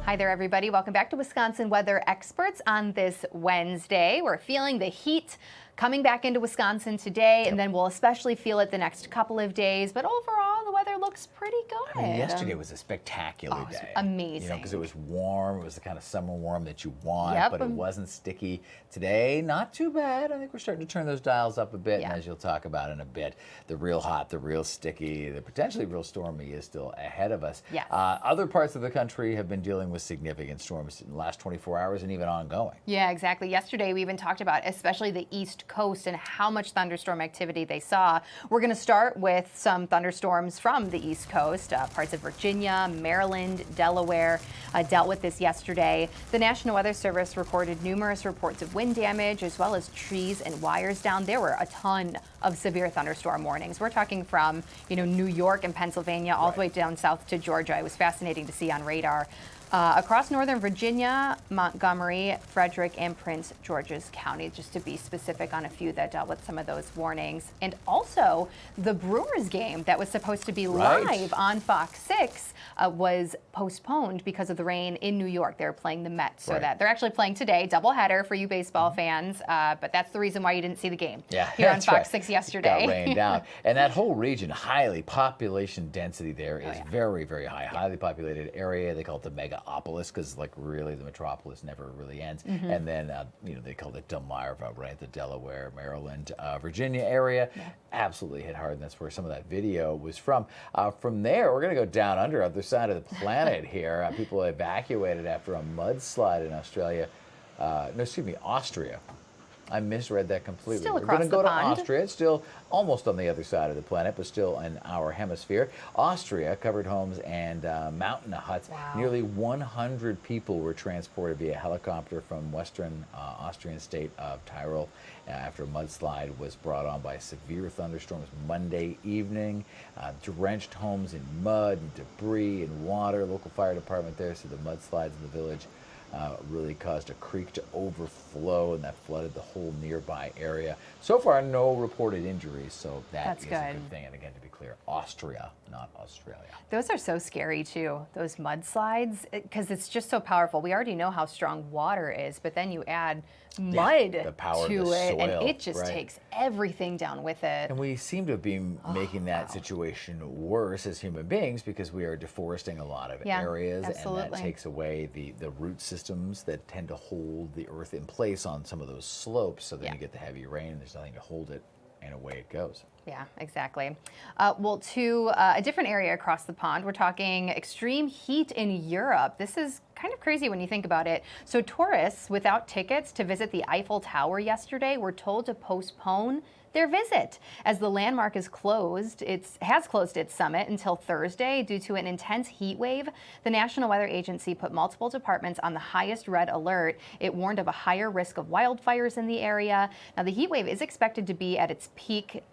Hi there, everybody. Welcome back to Wisconsin Weather Experts on this Wednesday. We're feeling the heat coming back into Wisconsin today, and then we'll especially feel it the next couple of days. But overall, the weather looks pretty good. I mean, yesterday was a spectacular day. Amazing. You know, because it was warm. It was the kind of summer warm that you want, but it wasn't sticky. Today, not too bad. I think we're starting to turn those dials up a bit, and as you'll talk about in a bit, the real hot, the real sticky, the potentially real stormy is still ahead of us. Yes. Other parts of the country have been dealing with significant storms in the last 24 hours and even ongoing. Yeah, exactly. Yesterday, we even talked about especially the East Coast and how much thunderstorm activity they saw. We're going to start with some thunderstorms from the East Coast. Parts of Virginia, Maryland, Delaware dealt with this yesterday. The National Weather Service recorded numerous reports of wind damage as well as trees and wires down. There were a ton of severe thunderstorm warnings. We're talking from, New York and Pennsylvania all the way down south to Georgia. It was fascinating to see on radar. Across northern Virginia, Montgomery, Frederick, and Prince George's County, just to be specific on a few that dealt with some of those warnings. And also, the Brewers game that was supposed to be live on Fox 6 was postponed because of the rain in New York. They were playing the Mets, so that they're actually playing today, doubleheader for you baseball fans. But that's the reason why you didn't see the game here on Fox 6 yesterday. It got rained out. And that whole region, population density there is very, very high. Highly populated area. They call it the megapolis because, really, the metropolis never really ends. And then, they call it Delmarva, right? The Delaware, Maryland, Virginia area. Absolutely hit hard, and that's where some of that video was from. From there, we're going to go down under, other side of the planet here. People evacuated after a mudslide in Austria. I misread that completely. Still We're going to across go the to pond. Austria. It's still almost on the other side of the planet, but still in our hemisphere. Austria covered homes and mountain huts. Wow. Nearly 100 people were transported via helicopter from western Austrian state of Tyrol after a mudslide was brought on by severe thunderstorms Monday evening. Drenched homes in mud and debris and water. Local fire department there said the mudslides in the village really caused a creek to overflow, and that flooded the whole nearby area. So far, no reported injuries, so that's a good thing. And again, to be clear, Austria, not Australia. Those are so scary, too, those mudslides, because it's just so powerful. We already know how strong water is, but then you add mud the power to of the it, soil, and it just takes everything down with it. And we seem to be making that situation worse as human beings because we are deforesting a lot of areas, and that takes away the root systems that tend to hold the earth in place on some of those slopes, so then you get the heavy rain and there's nothing to hold it, and away it goes. Yeah, exactly. Well, to a different area across the pond, we're talking extreme heat in Europe. This is kind of crazy when you think about it. So tourists without tickets to visit the Eiffel Tower yesterday were told to postpone their visit as the landmark is closed. It has closed its summit until Thursday due to an intense heat wave. The National Weather Agency put multiple departments on the highest red alert. It warned of a higher risk of wildfires in the area. Now, the heat wave is expected to be at its peak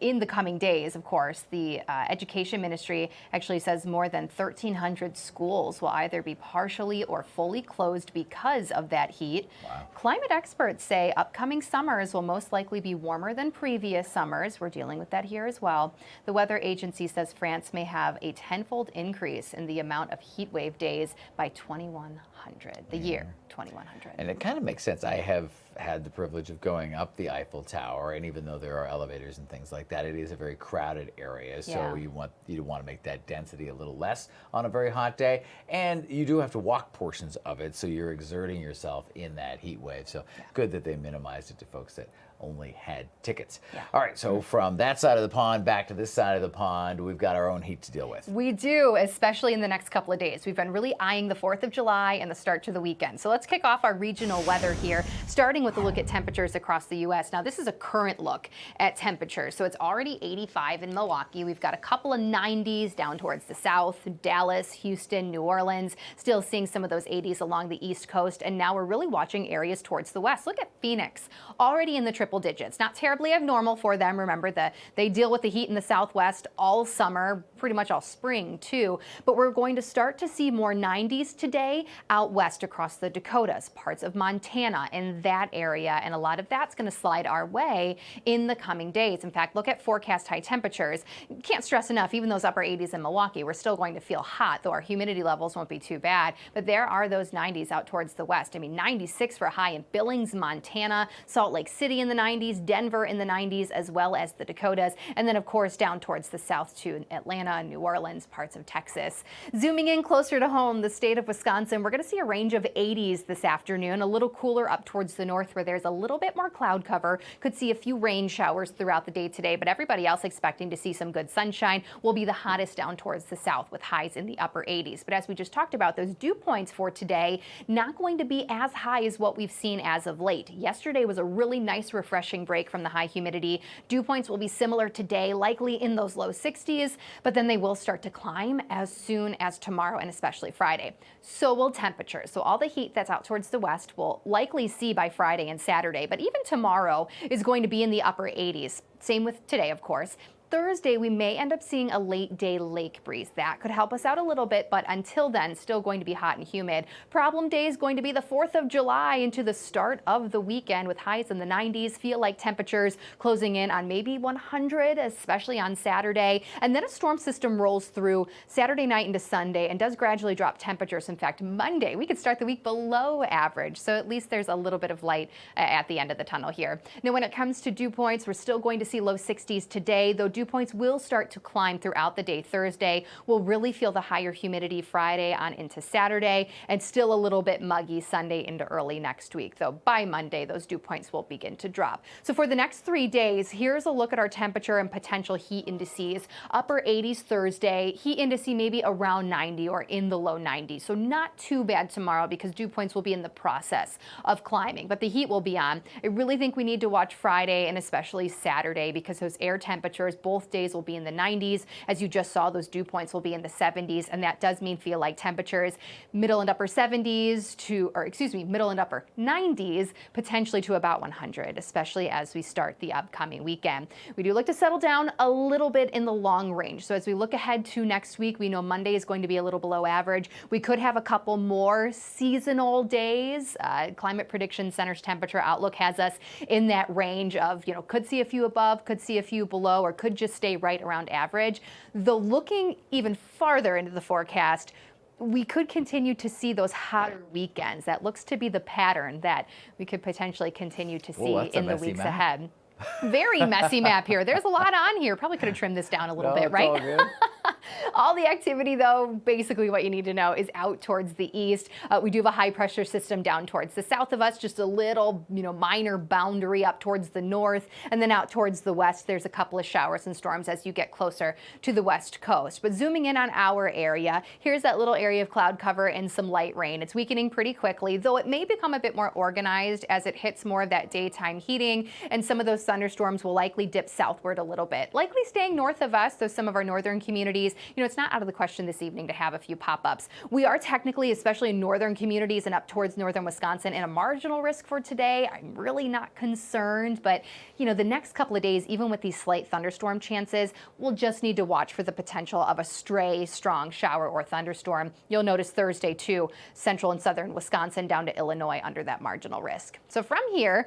in the coming days, of course. The Education Ministry actually says more than 1,300 schools will either be partially or fully closed because of that heat. Wow. Climate experts say upcoming summers will most likely be warmer than previous summers. We're dealing with that here as well. The weather agency says France may have a tenfold increase in the amount of heat wave days by 2100, the year 2100. And it kind of makes sense. I have had the privilege of going up the Eiffel Tower, and even though there are elevators and things like that, it is a very crowded area. So you want to make that density a little less on a very hot day, and you do have to walk portions of it, so you're exerting yourself in that heat wave. So good that they minimized it to folks that only had tickets. All right, so from that side of the pond back to this side of the pond, we've got our own heat to deal with. We do, especially in the next couple of days. We've been really eyeing the 4th of July and the start to the weekend. So let's kick off our regional weather here, starting with a look at temperatures across the U.S. Now, this is a current look at temperatures. So it's already 85 in Milwaukee. We've got a couple of 90s down towards the south, Dallas, Houston, New Orleans, still seeing some of those 80s along the East Coast. And now we're really watching areas towards the west. Look at Phoenix, already in the triple triple digits. Not terribly abnormal for them. Remember that they deal with the heat in the southwest all summer, pretty much all spring too. But we're going to start to see more 90s today out west across the Dakotas, parts of Montana in that area. And a lot of that's going to slide our way in the coming days. In fact, look at forecast high temperatures. Can't stress enough, even those upper 80s in Milwaukee, we're still going to feel hot, though our humidity levels won't be too bad. But there are those 90s out towards the west. I mean, 96 for a high in Billings, Montana, Salt Lake City in the 90s, Denver in the 90s, as well as the Dakotas. And then, of course, down towards the south to Atlanta, New Orleans, parts of Texas. Zooming in closer to home, the state of Wisconsin, we're going to see a range of 80s this afternoon, a little cooler up towards the north where there's a little bit more cloud cover. Could see a few rain showers throughout the day today, but everybody else expecting to see some good sunshine. Will be the hottest down towards the south with highs in the upper 80s. But as we just talked about, those dew points for today, not going to be as high as what we've seen as of late. Yesterday was a really nice, refreshing break from the high humidity. Dew points will be similar today, likely in those low 60s, but then they will start to climb as soon as tomorrow and especially Friday. So will temperatures. So all the heat that's out towards the west we'll likely see by Friday and Saturday, but even tomorrow is going to be in the upper 80s. Same with today, of course. Thursday, we may end up seeing a late day lake breeze. That could help us out a little bit, but until then, still going to be hot and humid. Problem day is going to be the 4th of July into the start of the weekend with highs in the 90s. Feel like temperatures closing in on maybe 100, especially on Saturday. And then a storm system rolls through Saturday night into Sunday and does gradually drop temperatures. In fact, Monday, we could start the week below average. So at least there's a little bit of light at the end of the tunnel here. Now, when it comes to dew points, we're still going to see low 60s today, though dew points will start to climb throughout the day. Thursday, we'll really feel the higher humidity Friday on into Saturday, and still a little bit muggy Sunday into early next week, though by Monday, those dew points will begin to drop. So for the next 3 days, here's a look at our temperature and potential heat indices. Upper 80s Thursday, heat indice maybe around 90 or in the low 90s. So not too bad tomorrow because dew points will be in the process of climbing, but the heat will be on. I really think we need to watch Friday and especially Saturday because those air temperatures, both days will be in the 90s. As you just saw, those dew points will be in the 70s, and that does mean feel like temperatures middle and upper 70s to, or excuse me, middle and upper 90s, potentially to about 100, especially as we start the upcoming weekend. We do look to settle down a little bit in the long range. So as we look ahead to next week, we know Monday is going to be a little below average. We could have a couple more seasonal days. Climate Prediction Center's temperature outlook has us in that range of, could see a few above, could see a few below, or could just stay right around average. Though looking even farther into the forecast, we could continue to see those hotter weekends. That looks to be the pattern that we could potentially continue to see in the weeks ahead. Very messy map here. There's a lot on here. Probably could have trimmed this down a little bit, right? All good. All the activity, though, basically what you need to know is out towards the east. We do have a high pressure system down towards the south of us, just a little, minor boundary up towards the north. And then out towards the west, there's a couple of showers and storms as you get closer to the west coast. But zooming in on our area, here's that little area of cloud cover and some light rain. It's weakening pretty quickly, though it may become a bit more organized as it hits more of that daytime heating, and some of those thunderstorms will likely dip southward a little bit, likely staying north of us, though some of our northern communities, it's not out of the question this evening to have a few pop-ups. We are technically, especially in northern communities and up towards northern Wisconsin, in a marginal risk for today. I'm really not concerned, but the next couple of days, even with these slight thunderstorm chances, we'll just need to watch for the potential of a stray strong shower or thunderstorm. You'll notice Thursday too, central and southern Wisconsin down to Illinois under that marginal risk. So from here,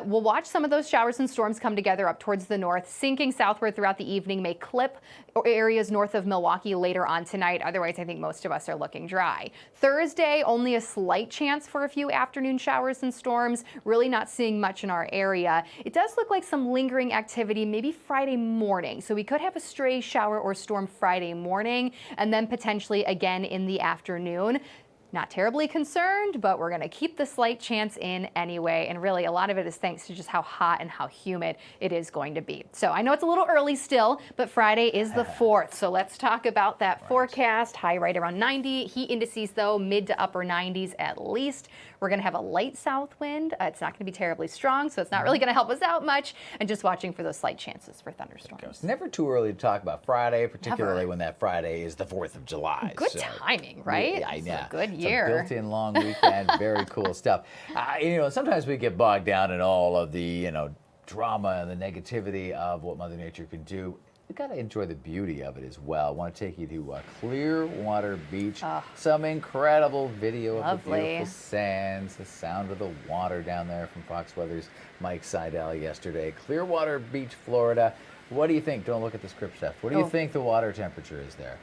we'll watch some of those showers and storms come together up towards the north, sinking southward throughout the evening, may clip areas north of Milwaukee later on tonight. Otherwise, I think most of us are looking dry. Thursday, only a slight chance for a few afternoon showers and storms. Really not seeing much in our area. It does look like some lingering activity maybe Friday morning. So we could have a stray shower or storm Friday morning and then potentially again in the afternoon. Not terribly concerned, but we're going to keep the slight chance in anyway. And really, a lot of it is thanks to just how hot and how humid it is going to be. So I know it's a little early still, but Friday is the 4th. So let's talk about that forecast. High right around 90. Heat indices, though, mid to upper 90s at least. We're going to have a light south wind. It's not going to be terribly strong, so it's not really going to help us out much. And just watching for those slight chances for thunderstorms. It's never too early to talk about Friday, particularly when that Friday is the 4th of July. Good timing, right? Yeah, I know. Good year. It's a built-in long weekend. Very cool stuff. Sometimes we get bogged down in all of the, drama and the negativity of what Mother Nature can do, we got to enjoy the beauty of it as well. I want to take you to Clearwater Beach. Some incredible video of the beautiful sands, the sound of the water down there from Fox Weather's Mike Seidel yesterday. Clearwater Beach, Florida. What do you think? Don't look at the script, Steph. What do you think the water temperature is there?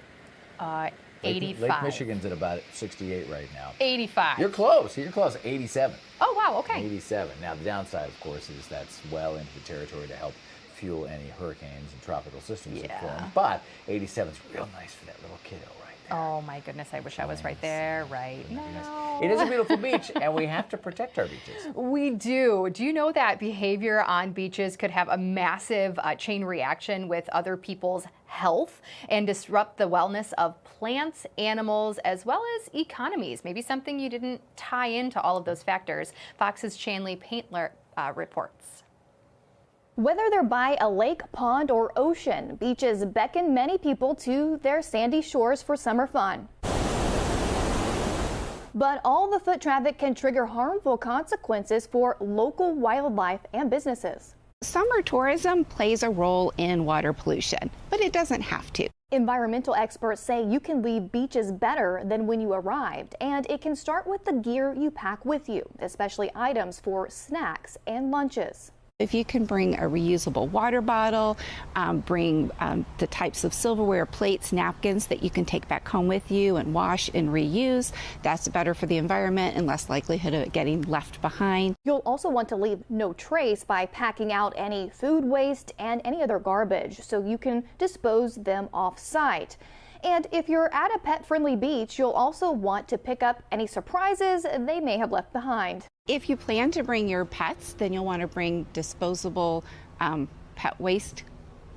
85. Lake Michigan's at about 68 right now. 85. You're close. You're close. 87. Oh, wow. Okay. 87. Now, the downside, of course, is that's well into the territory to help fuel any hurricanes and tropical systems that form. But 87 is real nice for that little kiddo right there. Oh, my goodness. I wish I was right there right now. It is a beautiful beach, and we have to protect our beaches. We do. Do you know that behavior on beaches could have a massive chain reaction with other people's health and disrupt the wellness of plants, animals, as well as economies? Maybe something you didn't tie into all of those factors. Fox's Chanley Paintler reports. Whether they're by a lake, pond, or ocean, beaches beckon many people to their sandy shores for summer fun. But all the foot traffic can trigger harmful consequences for local wildlife and businesses. Summer tourism plays a role in water pollution, but it doesn't have to. Environmental experts say you can leave beaches better than when you arrived, and it can start with the gear you pack with you, especially items for snacks and lunches. If you can bring a reusable water bottle, bring the types of silverware, plates, napkins that you can take back home with you and wash and reuse, that's better for the environment and less likelihood of it getting left behind. You'll also want to leave no trace by packing out any food waste and any other garbage so you can dispose them off-site. And if you're at a pet-friendly beach, you'll also want to pick up any surprises they may have left behind. If you plan to bring your pets, then you'll want to bring disposable pet waste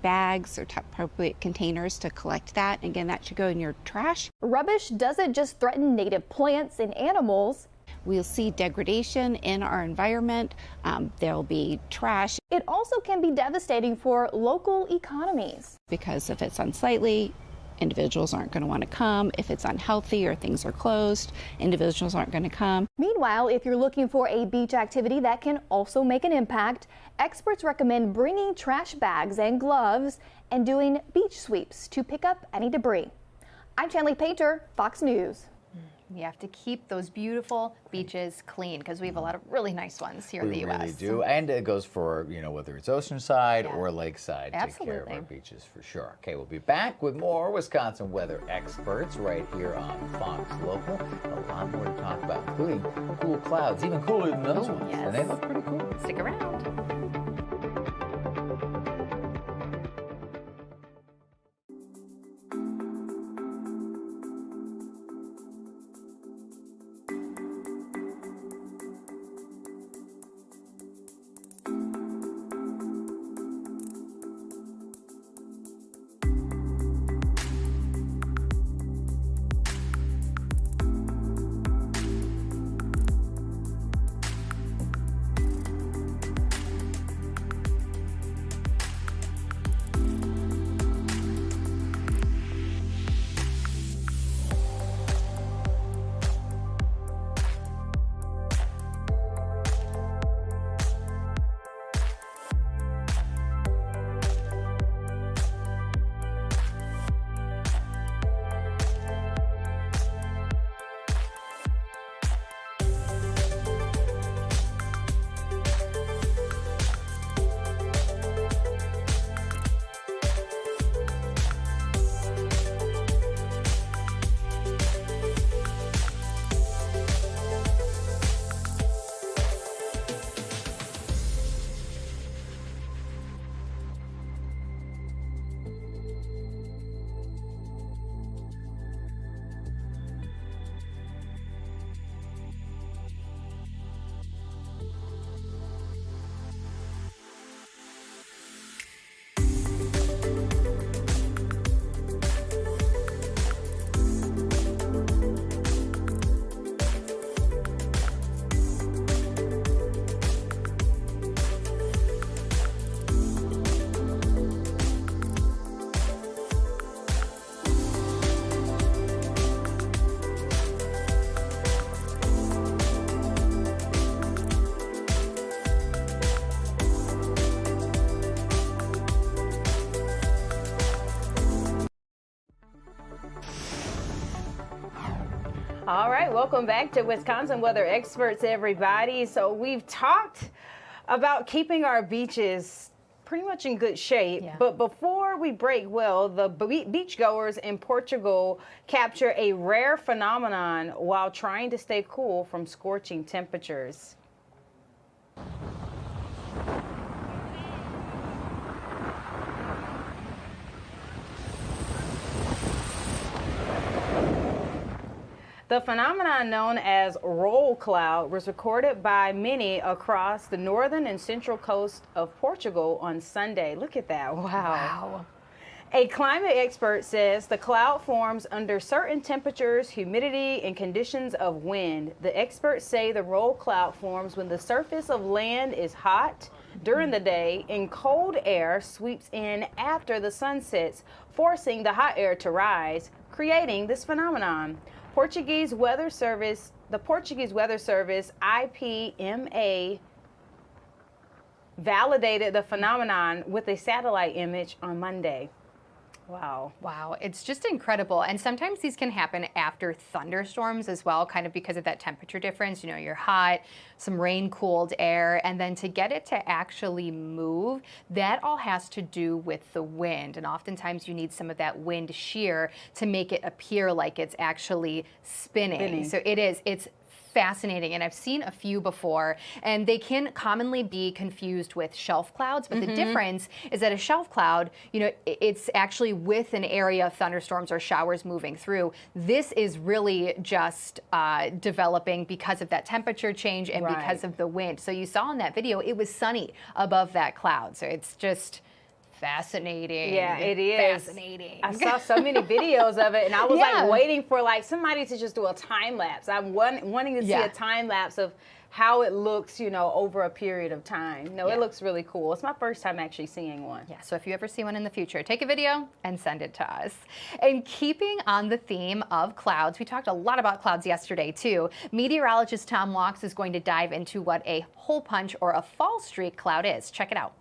bags or appropriate containers to collect that. Again, that should go in your trash. Rubbish doesn't just threaten native plants and animals. We'll see degradation in our environment. There'll be trash. It also can be devastating for local economies. Because if it's unsightly, individuals aren't going to want to come. If it's unhealthy or things are closed, individuals aren't going to come. Meanwhile, if you're looking for a beach activity that can also make an impact, experts recommend bringing trash bags and gloves and doing beach sweeps to pick up any debris. I'm Chanley Painter, Fox News. We have to keep those beautiful beaches clean because we have a lot of really nice ones here in the U.S. We really do, and it goes for, whether it's oceanside or lakeside. Take care of our beaches for sure. Okay, we'll be back with more Wisconsin weather experts right here on Fox Local. A lot more to talk about, including cool clouds, even cooler than those ones. Yes. And they look pretty cool. Stick around. All right, welcome back to Wisconsin Weather Experts, everybody. So we've talked about keeping our beaches pretty much in good shape. Yeah. But before we break, well, the beachgoers in Portugal capture a rare phenomenon while trying to stay cool from scorching temperatures. The phenomenon known as roll cloud was recorded by many across the northern and central coast of Portugal on Sunday. Look at that. Wow. A climate expert says the cloud forms under certain temperatures, humidity, and conditions of wind. The experts say the roll cloud forms when the surface of land is hot during the day and cold air sweeps in after the sun sets, forcing the hot air to rise, creating this phenomenon. The Portuguese Weather Service, IPMA, validated the phenomenon with a satellite image on Monday. Wow. Wow, it's just incredible. And sometimes these can happen after thunderstorms as well, kind of because of that temperature difference. You know, you're hot, some rain cooled air, and then to get it to actually move, that all has to do with the wind. And oftentimes you need some of that wind shear to make it appear like it's actually spinning. So it's fascinating, and I've seen a few before, and they can commonly be confused with shelf clouds, but the difference is that a shelf cloud, you know, it's actually with an area of thunderstorms or showers moving through. This is really just developing because of that temperature change and because of the wind. So you saw in that video, it was sunny above that cloud, so it's just fascinating. Yeah, it is. Fascinating. I saw so many videos of it, and I was like waiting for like somebody to just do a time lapse. I'm wanting to see a time lapse of how it looks, you know, over a period of time. No, it looks really cool. It's my first time actually seeing one. Yeah, so if you ever see one in the future, take a video and send it to us. And keeping on the theme of clouds, we talked a lot about clouds yesterday too. Meteorologist Tom Walks is going to dive into what a hole punch or a fall streak cloud is. Check it out.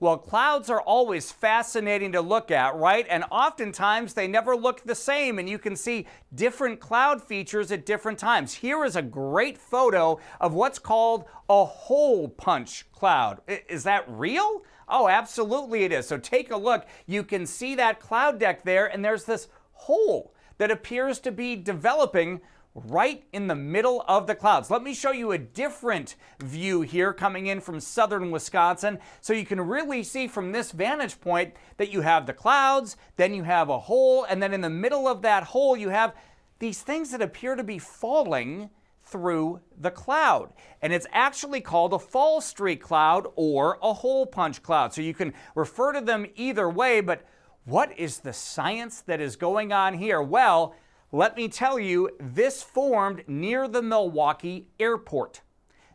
Well, clouds are always fascinating to look at, right? And oftentimes they never look the same, and you can see different cloud features at different times. Here is a great photo of what's called a hole punch cloud. Is that real? Oh, absolutely it is. So take a look. You can see that cloud deck there, and there's this hole that appears to be developing right in the middle of the clouds. Let me show you a different view here coming in from southern Wisconsin, so you can really see from this vantage point that you have the clouds, then you have a hole, and then in the middle of that hole you have these things that appear to be falling through the cloud. And it's actually called a fall streak cloud or a hole punch cloud. So you can refer to them either way, but what is the science that is going on here? Well, let me tell you, this formed near the Milwaukee airport.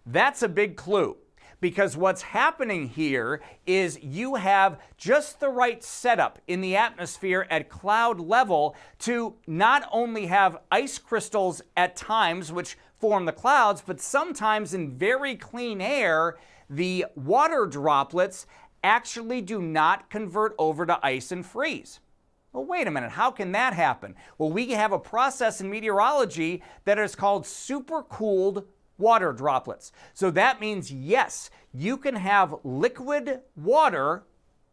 That's a big clue, because what's happening here is you have just the right setup in the atmosphere at cloud level to not only have ice crystals at times, which form the clouds, but sometimes in very clean air, the water droplets actually do not convert over to ice and freeze. Well, wait a minute, how can that happen? Well, we have a process in meteorology that is called supercooled water droplets. So that means, yes, you can have liquid water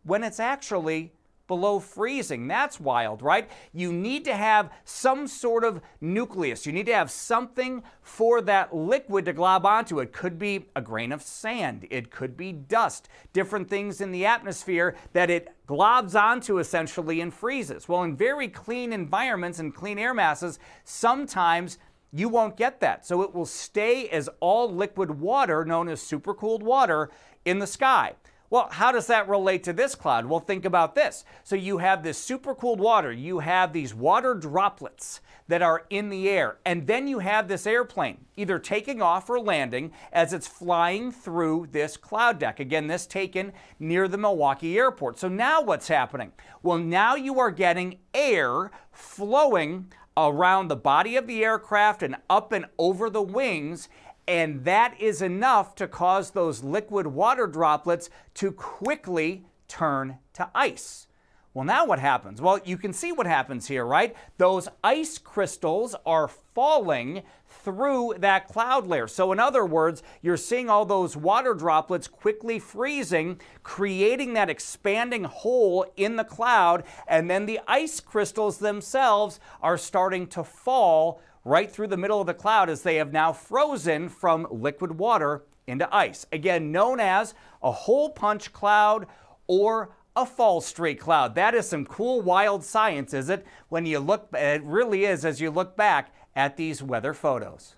when it's actually below freezing. That's wild, right? You need to have some sort of nucleus. You need to have something for that liquid to glob onto. It could be a grain of sand. It could be dust, different things in the atmosphere that it globs onto essentially and freezes. Well, in very clean environments and clean air masses, sometimes you won't get that. So it will stay as all liquid water, known as supercooled water, in the sky. Well, how does that relate to this cloud? Well, think about this. So you have this supercooled water, you have these water droplets that are in the air, and then you have this airplane either taking off or landing as it's flying through this cloud deck. Again, this taken near the Milwaukee airport. So now what's happening? Well, now you are getting air flowing around the body of the aircraft and up and over the wings, and that is enough to cause those liquid water droplets to quickly turn to ice. Well, now what happens? Well, you can see what happens here, right? Those ice crystals are falling through that cloud layer. So in other words, you're seeing all those water droplets quickly freezing, creating that expanding hole in the cloud, and then the ice crystals themselves are starting to fall right through the middle of the cloud as they have now frozen from liquid water into ice. Again, known as a hole punch cloud or a fall streak cloud. That is some cool, wild science, is it? When you look, it really is as you look back at these weather photos.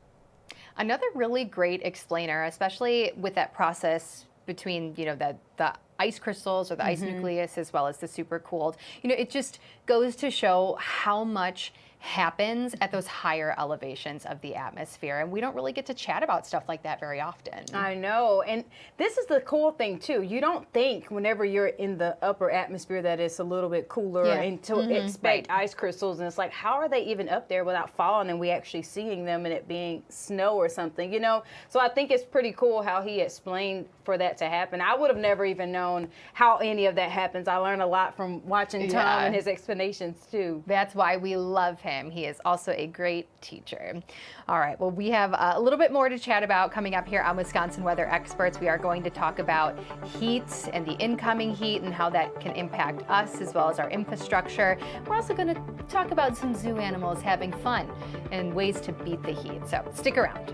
Another really great explainer, especially with that process between, the ice crystals or the ice nucleus as well as the supercooled. It just goes to show how much happens at those higher elevations of the atmosphere, and we don't really get to chat about stuff like that very often. I know, and this is the cool thing too. You don't think whenever you're in the upper atmosphere that it's a little bit cooler and to expect ice crystals, and it's like, how are they even up there without falling and we actually seeing them and it being snow or something, So I think it's pretty cool how he explained for that to happen. I would have never even known how any of that happens. I learned a lot from watching Tom and his explanations too. That's why we love him. He is also a great teacher. All right, well, we have a little bit more to chat about coming up here on Wisconsin Weather Experts. We are going to talk about heat and the incoming heat and how that can impact us as well as our infrastructure. We're also going to talk about some zoo animals having fun and ways to beat the heat. So stick around.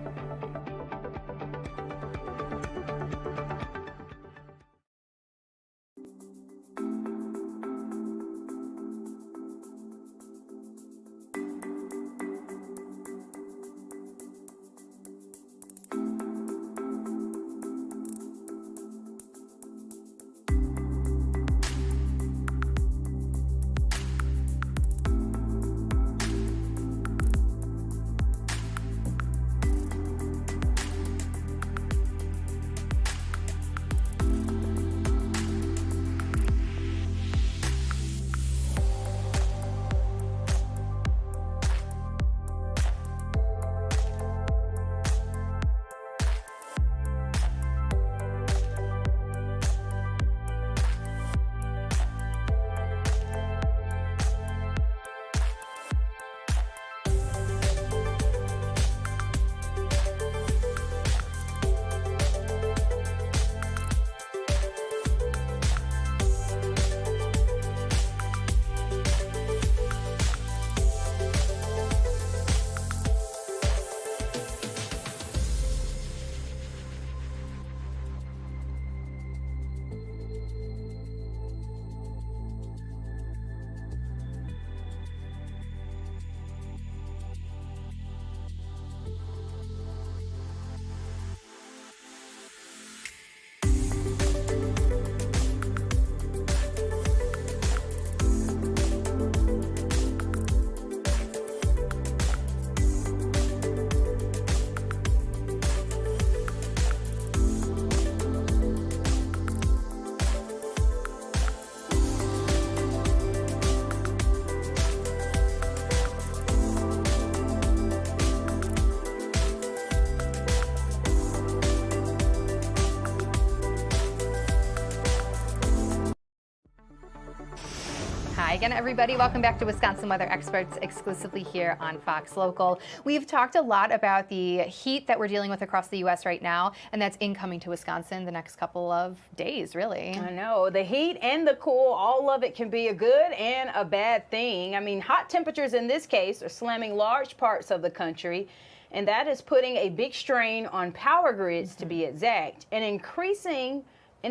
Hi again, everybody. Welcome back to Wisconsin Weather Experts, exclusively here on Fox Local. We've talked a lot about the heat that we're dealing with across the U.S. right now, and that's incoming to Wisconsin the next couple of days, really. I know. The heat and the cool, all of it can be a good and a bad thing. I mean, hot temperatures in this case are slamming large parts of the country, and that is putting a big strain on power grids, to be exact, and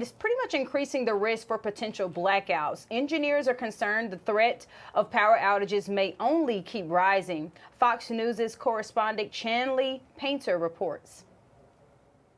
it's pretty much increasing the risk for potential blackouts. Engineers are concerned the threat of power outages may only keep rising. Fox News' correspondent Chanley Painter reports.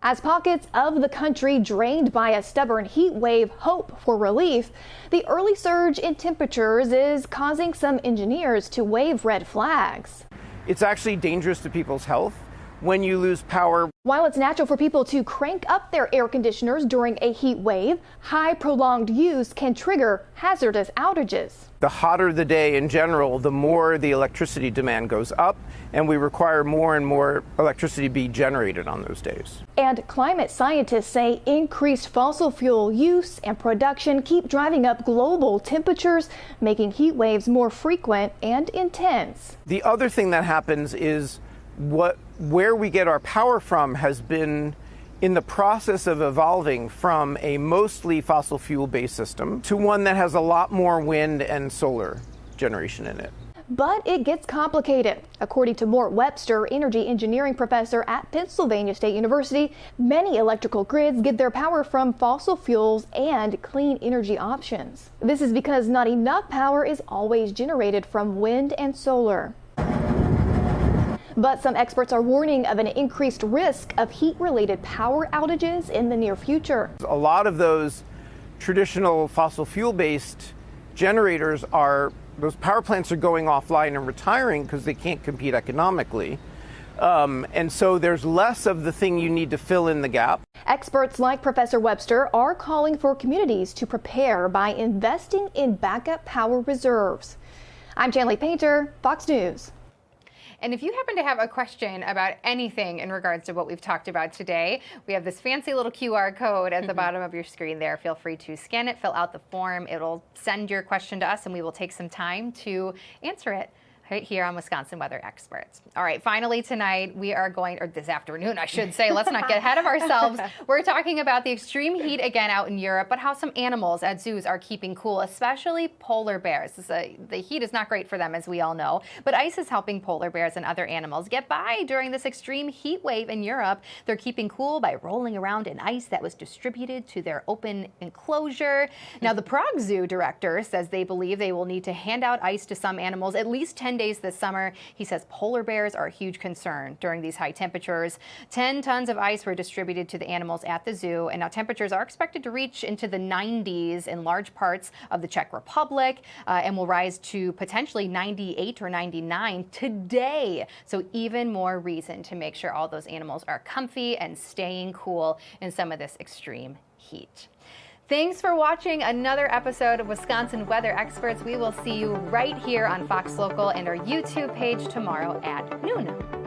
As pockets of the country drained by a stubborn heat wave hope for relief, the early surge in temperatures is causing some engineers to wave red flags. It's actually dangerous to people's health. when you lose power. While it's natural for people to crank up their air conditioners during a heat wave, high prolonged use can trigger hazardous outages. The hotter the day in general, the more the electricity demand goes up, and we require more and more electricity be generated on those days. And climate scientists say increased fossil fuel use and production keep driving up global temperatures, making heat waves more frequent and intense. The other thing that happens is where we get our power from has been in the process of evolving from a mostly fossil fuel-based system to one that has a lot more wind and solar generation in it. But it gets complicated. According to Mort Webster, energy engineering professor at Pennsylvania State University, many electrical grids get their power from fossil fuels and clean energy options. This is because not enough power is always generated from wind and solar. But some experts are warning of an increased risk of heat-related power outages in the near future. A lot of those traditional fossil fuel-based generators those power plants are going offline and retiring because they can't compete economically. And so there's less of the thing you need to fill in the gap. Experts like Professor Webster are calling for communities to prepare by investing in backup power reserves. I'm Chanley Painter, Fox News. And if you happen to have a question about anything in regards to what we've talked about today, we have this fancy little QR code at the bottom of your screen there. Feel free to scan it, fill out the form. It'll send your question to us, and we will take some time to answer it right here on Wisconsin Weather Experts. All right, finally tonight we are going, or this afternoon I should say, let's not get ahead of ourselves. We're talking about the extreme heat again out in Europe, but how some animals at zoos are keeping cool, especially polar bears. The heat is not great for them, as we all know, but ice is helping polar bears and other animals get by during this extreme heat wave in Europe. They're keeping cool by rolling around in ice that was distributed to their open enclosure. Now, the Prague Zoo director says they believe they will need to hand out ice to some animals at least 10 days this summer. He says polar bears are a huge concern during these high temperatures. 10 tons of ice were distributed to the animals at the zoo, and now temperatures are expected to reach into the 90s in large parts of the Czech Republic and will rise to potentially 98 or 99 today. So even more reason to make sure all those animals are comfy and staying cool in some of this extreme heat. Thanks for watching another episode of Wisconsin Weather Experts. We will see you right here on Fox Local and our YouTube page tomorrow at noon.